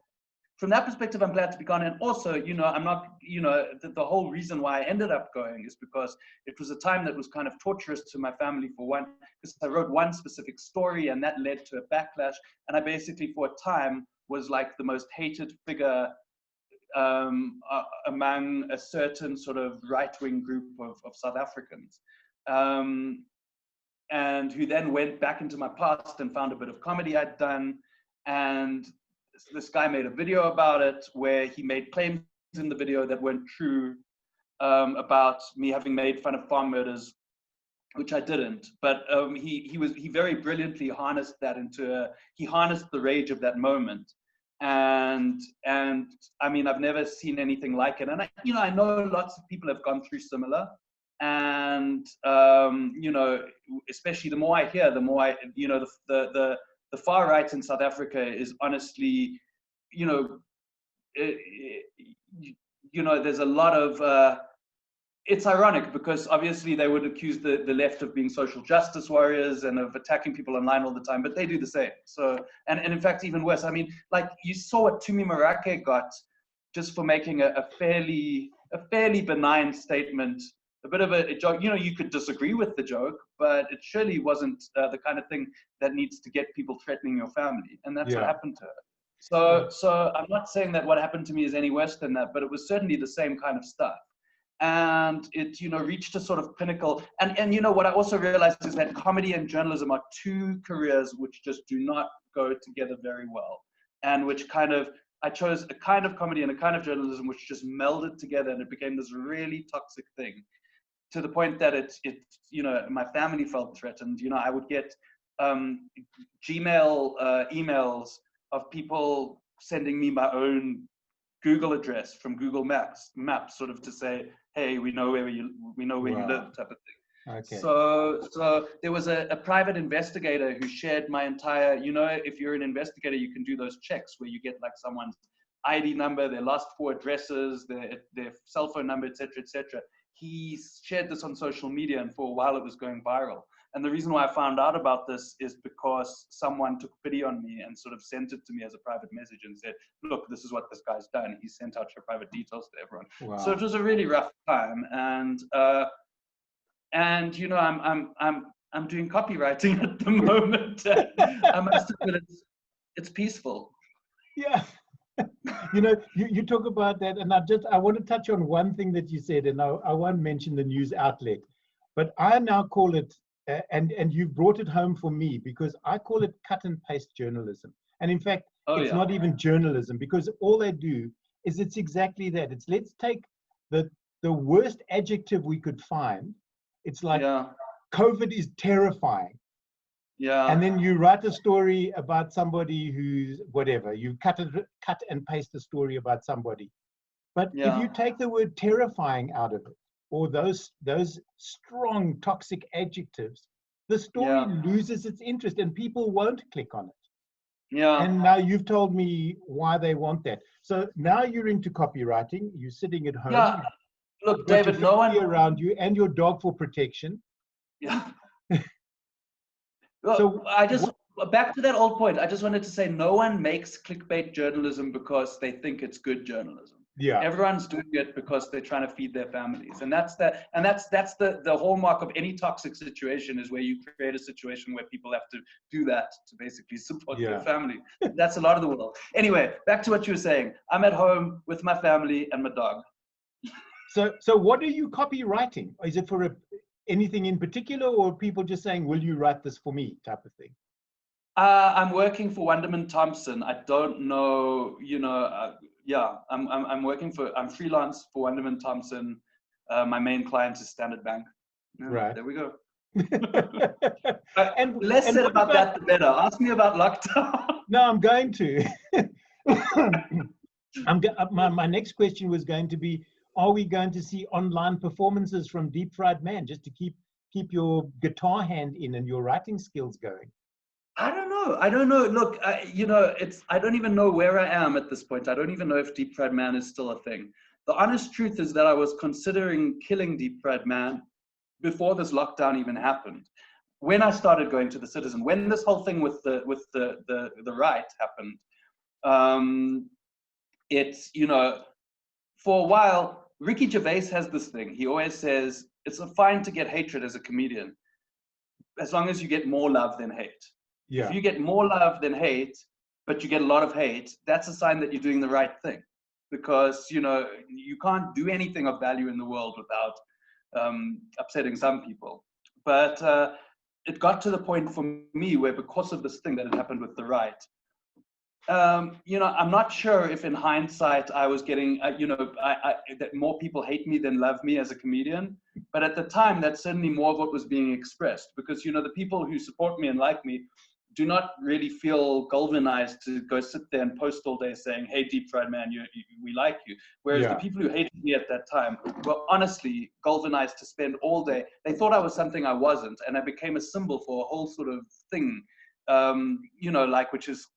from that perspective, I'm glad to be gone. And also, you know, I'm not, you know, the whole reason why I ended up going is because it was a time that was kind of torturous to my family, for one, because I wrote one specific story and that led to a backlash. And I basically, for a time, was like the most hated figure among a certain sort of right-wing group of South Africans. And who then went back into my past and found a bit of comedy I'd done. And this guy made a video about it, where he made claims in the video that weren't true, about me having made fun of farm murders, which I didn't. But he very brilliantly harnessed that he harnessed the rage of that moment. And I mean, I've never seen anything like it. And I know lots of people have gone through similar. And you know, especially the more I hear, the more the far right in South Africa is honestly, you know, there's a lot of, it's ironic, because obviously they would accuse the left of being social justice warriors and of attacking people online all the time, but they do the same. So, and in fact, even worse. I mean, like, you saw what Tumi Marake got just for making a fairly benign statement, a bit of a joke. You know, you could disagree with the joke, but it surely wasn't the kind of thing that needs to get people threatening your family. And that's what happened to her. So I'm not saying that what happened to me is any worse than that, but it was certainly the same kind of stuff. And it, you know, reached a sort of pinnacle. And you know, what I also realized is that comedy and journalism are two careers which just do not go together very well. And which kind of, I chose a kind of comedy and a kind of journalism which just melded together, and it became this really toxic thing, to the point that it you know, my family felt threatened. You know, I would get Gmail emails of people sending me my own Google address from Google Maps, sort of to say, hey, we know where you live, type of thing.
Okay.
So there was a private investigator who shared my entire, you know, if you're an investigator, you can do those checks where you get like someone's ID number, their last 4 addresses, their cell phone number, etc., etc. He shared this on social media, and for a while it was going viral. And the reason why I found out about this is because someone took pity on me and sort of sent it to me as a private message and said, look, this is what this guy's done. He sent out your private details to everyone.
Wow.
So it was a really rough time. And you know, I'm doing copywriting at the moment. I must admit, it's peaceful.
Yeah. You know, you talk about that, and I want to touch on one thing that you said, and I won't mention the news outlet, but I now call it, and you brought it home for me, because I call it cut and paste journalism. And in fact, it's not even journalism, because all they do is, it's exactly that. It's, let's take the worst adjective we could find. It's like, COVID is terrifying.
Yeah.
And then you write a story about somebody who's whatever. You cut and paste a story about somebody. But if you take the word terrifying out of it, or those strong toxic adjectives, the story loses its interest and people won't click on it.
Yeah.
And now you've told me why they want that. So now you're into copywriting. You're sitting at home.
Yeah. Look, David, no one
around you and your dog for protection.
Yeah. Well, so back to that old point, I just wanted to say, no one makes clickbait journalism because they think it's good journalism.
Yeah.
Everyone's doing it because they're trying to feed their families, and that's the hallmark of any toxic situation, is where you create a situation where people have to do that to basically support their family. That's a lot of the world. Anyway, back to what you were saying. I'm at home with my family and my dog.
So what are you copywriting? Is it for anything in particular, or people just saying, "Will you write this for me?" type of thing?
I'm working for Wunderman Thompson. I don't know, yeah, I'm freelance for Wunderman Thompson. My main client is Standard Bank. Yeah,
Right.
there we go.
And
less said about that, the better. Ask me about lockdown.
No, I'm going to. My next question was going to be, are we going to see online performances from Deep Fried Man, just to keep your guitar hand in and your writing skills going?
I don't know. Look, I don't even know where I am at this point. I don't even know if Deep Fried Man is still a thing. The honest truth is that I was considering killing Deep Fried Man before this lockdown even happened. When I started going to the Citizen, when this whole thing with the right happened, it's, for a while, Ricky Gervais has this thing. He always says, it's fine to get hatred as a comedian, as long as you get more love than hate.
Yeah.
If you get more love than hate, but you get a lot of hate, that's a sign that you're doing the right thing. Because, you can't do anything of value in the world without upsetting some people. But it got to the point for me where, because of this thing that had happened with the right, I'm not sure if in hindsight I was getting, that more people hate me than love me as a comedian. But at the time, that's certainly more of what was being expressed. Because, the people who support me and like me do not really feel galvanized to go sit there and post all day saying, "Hey, Deep Fried Man, we like you." Whereas the people who hated me at that time were honestly galvanized to spend all day. They thought I was something I wasn't, and I became a symbol for a whole sort of thing, which is,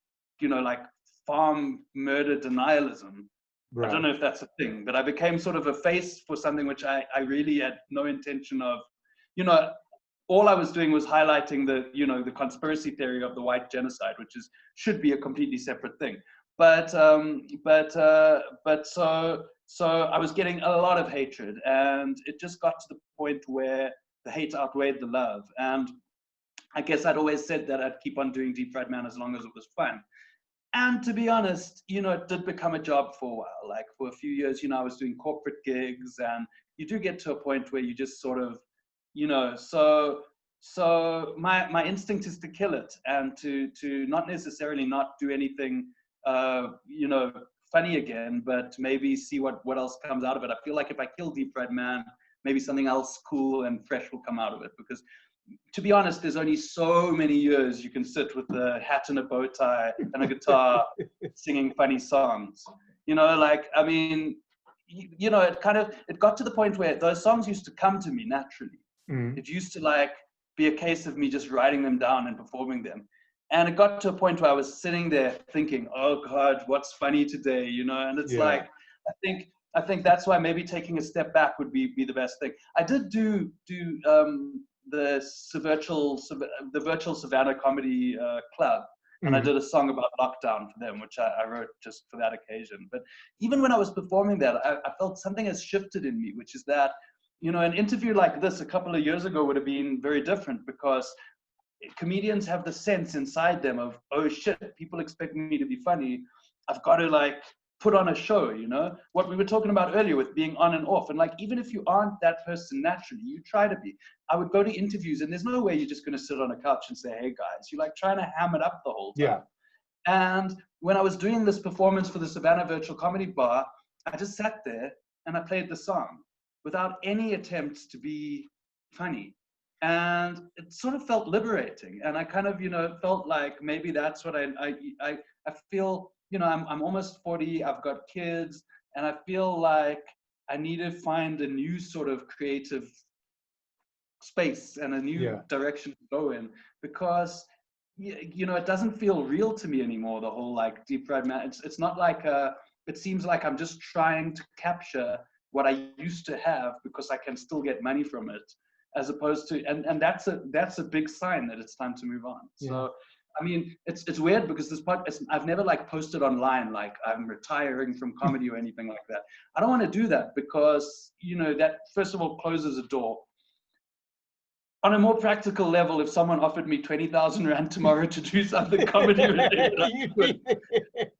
like farm murder denialism. Right. I don't know if that's a thing, but I became sort of a face for something which I really had no intention of, all I was doing was highlighting the conspiracy theory of the white genocide, which should be a completely separate thing. But so I was getting a lot of hatred, and it just got to the point where the hate outweighed the love. And I guess I'd always said that I'd keep on doing Deep Fried Man as long as it was fun. And to be honest, it did become a job for a while. Like for a few years, I was doing corporate gigs, and you do get to a point where you just sort of, so my instinct is to kill it, and to not necessarily not do anything, funny again, but maybe see what else comes out of it. I feel like if I kill Deep Fried Man, maybe something else cool and fresh will come out of it. Because to be honest, there's only so many years you can sit with a hat and a bow tie and a guitar singing funny songs. It got to the point where those songs used to come to me naturally. It used to be a case of me just writing them down and performing them. And it got to a point where I was sitting there thinking, oh God, what's funny today? And it's I think that's why maybe taking a step back would be the best thing. I did do the virtual Savannah Comedy Club, and I did a song about lockdown for them, which I wrote just for that occasion. But even when I was performing that, I felt something has shifted in me, which is that, an interview like this a couple of years ago would have been very different, because comedians have the sense inside them of, oh shit, people expect me to be funny. I've got to put on a show, what we were talking about earlier with being on and off. And even if you aren't that person naturally, you try to be. I would go to interviews, and there's no way you're just going to sit on a couch and say, hey guys, you're trying to ham it up the whole time. Yeah. And when I was doing this performance for the Savannah Virtual Comedy Bar, I just sat there and I played the song without any attempts to be funny. And it sort of felt liberating. And I kind of, felt like maybe that's what I feel, I'm almost 40, I've got kids, and I feel like I need to find a new sort of creative space and a new direction to go in, because, it doesn't feel real to me anymore, the whole Deep Fried Man. It's not it seems like I'm just trying to capture what I used to have because I can still get money from it, as opposed to, and that's a big sign that it's time to move on. Yeah. So I mean, it's weird because I've never like posted online like I'm retiring from comedy or anything like that. I don't want to do that because, you know, that first of all closes a door. On a more practical level, if someone offered me 20,000 Rand tomorrow to do something comedy related,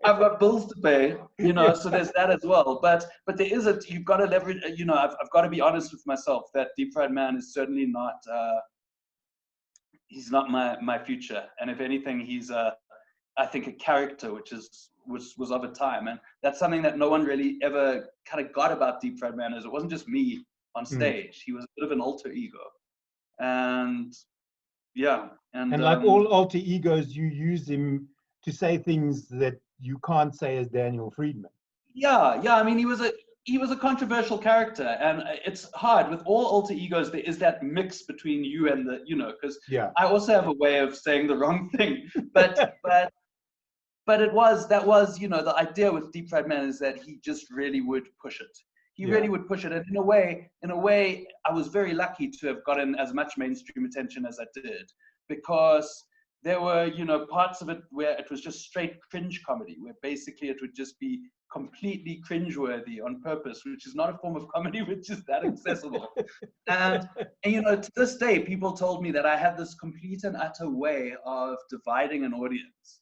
I've got bills to pay, you know, so there's that as well. But there is you've got to leverage, you know, I've got to be honest with myself that Deep Fried Man is certainly not, he's not my future. And if anything, he's I think a character which was of a time. And that's something that no one really ever kind of got about Deep Fried Man, is it wasn't just me on stage. He was a bit of an alter ego. And yeah,
and like all alter egos, you use him to say things that you can't say as Daniel Friedman.
Yeah. I mean, he was a controversial character, and it's hard with all alter egos. There is that mix between you and the, you know, because I also have a way of saying the wrong thing, but that was, you know, the idea with Deep Fried Man is that he just really would push it. He really would push it. And in a way, I was very lucky to have gotten as much mainstream attention as I did, because there were, you know, parts of it where it was just straight cringe comedy, where basically it would just be completely cringeworthy on purpose, which is not a form of comedy which is that accessible. and you know, to this day, people told me that I had this complete and utter way of dividing an audience.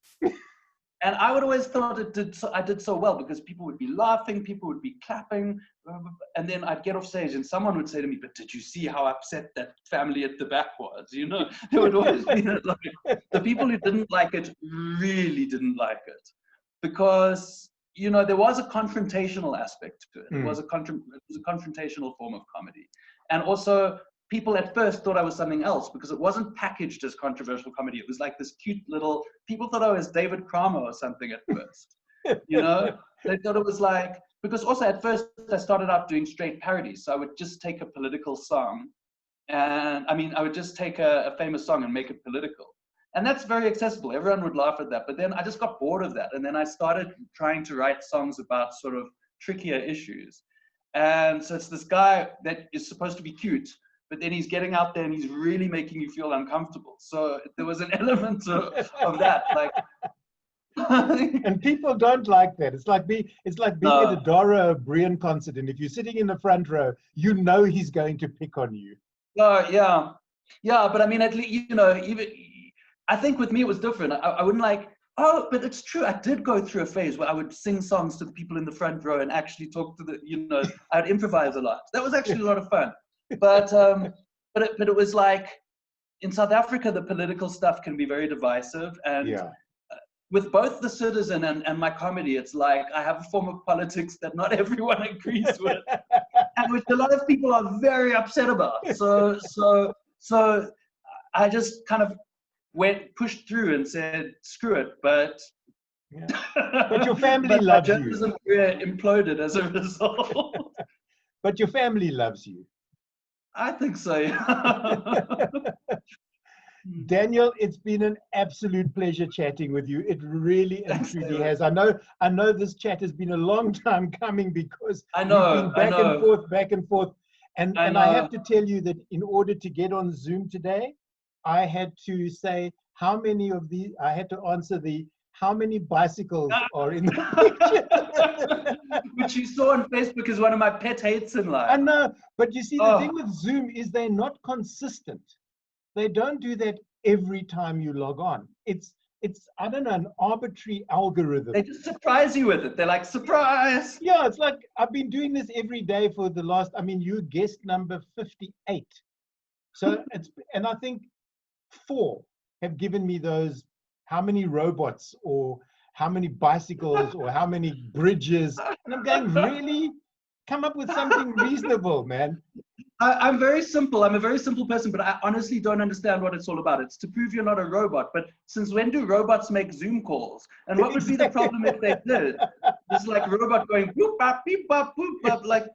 And I would always thought I did so well, because people would be laughing, people would be clapping, and then I'd get off stage and someone would say to me, "But did you see how upset that family at the back was?" You know, there would always be like, the people who didn't like it really didn't like it, because, you know, there was a confrontational aspect to it. It was a confrontational form of comedy, and also people at first thought I was something else because it wasn't packaged as controversial comedy. It was like this cute little, people thought I was David Kramer or something at first, you know? They thought it was like, because also at first I started out doing straight parodies. So I would just take a political song, and I mean, I would just take a famous song and make it political. And that's very accessible. Everyone would laugh at that. But then I just got bored of that. And then I started trying to write songs about sort of trickier issues. And so it's this guy that is supposed to be cute, but then he's getting out there and he's really making you feel uncomfortable. So there was an element of that, like.
And people don't like that. It's like being at a Dara Brian concert, and if you're sitting in the front row, you know he's going to pick on you.
Yeah. But I mean, at least, you know, even I think with me it was different. I wouldn't like. Oh, but it's true. I did go through a phase where I would sing songs to the people in the front row and actually talk to the, you know, I'd improvise a lot. That was actually a lot of fun. But it was like, in South Africa, the political stuff can be very divisive, and with both The Citizen and my comedy, it's like I have a form of politics that not everyone agrees with, and which a lot of people are very upset about. So I just kind of pushed through and said, screw it. But
but your family loves you.
My journalism career imploded as a result.
But your family loves you.
I think so, yeah.
Daniel, it's been an absolute pleasure chatting with you. It really and truly has. I know this chat has been a long time coming, because we've been back and forth. And I have to tell you that in order to get on Zoom today, I had to say how many bicycles are in the picture.
Which you saw on Facebook is one of my pet hates in life.
I know, but you see, the thing with Zoom is they're not consistent. They don't do that every time you log on. It's I don't know, an arbitrary algorithm.
They just surprise you with it. They're like, surprise!
Yeah, it's like I've been doing this every day for the last, you're guest number 58. So and I think 4 have given me those, how many robots or how many bicycles or how many bridges. And I'm going, really? Come up with something reasonable, man.
I'm very simple. I'm a very simple person, but I honestly don't understand what it's all about. It's to prove you're not a robot. But since when do robots make Zoom calls? And what would be the problem if they did? It's like a robot going, boop, bop, beep, bop, boop, bop. Like,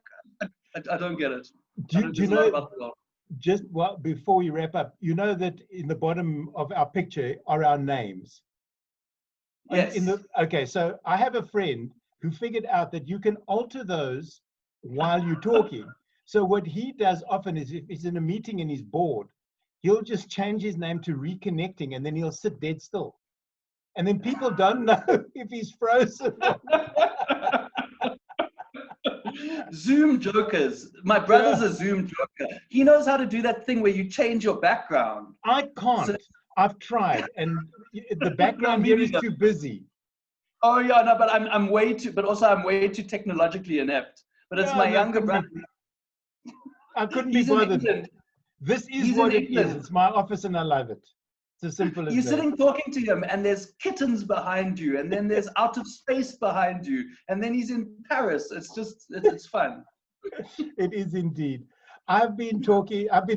I don't get it.
Do you know, just before we wrap up, you know that in the bottom of our picture are our names?
Yes.
Okay, so I have a friend who figured out that you can alter those while you're talking. So what he does often is, if he's in a meeting and he's bored, he'll just change his name to Reconnecting, and then he'll sit dead still. And then people don't know if he's frozen.
Zoom jokers. My brother's a Zoom joker. He knows how to do that thing where you change your background.
I can't.
So,
I've tried, and the background here is too busy.
oh yeah, no, but I'm way too. But also I'm way too technologically inept. But it's my younger brother.
I couldn't be bothered. This is what it is. It's my office, and I love it. It's as simple as that.
You're sitting talking to him, and there's kittens behind you, and then there's out of space behind you, and then he's in Paris. It's just, it's fun.
It is indeed. I've been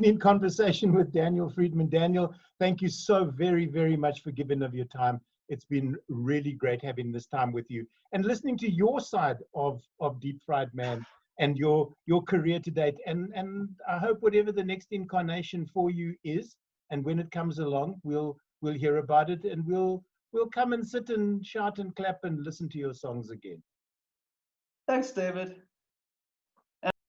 in conversation with Daniel Friedman. Daniel, thank you so very, very much for giving of your time. It's been really great having this time with you and listening to your side of Deep Fried Man and your career to date. And I hope whatever the next incarnation for you is, and when it comes along, we'll hear about it, and we'll come and sit and shout and clap and listen to your songs again.
Thanks, David.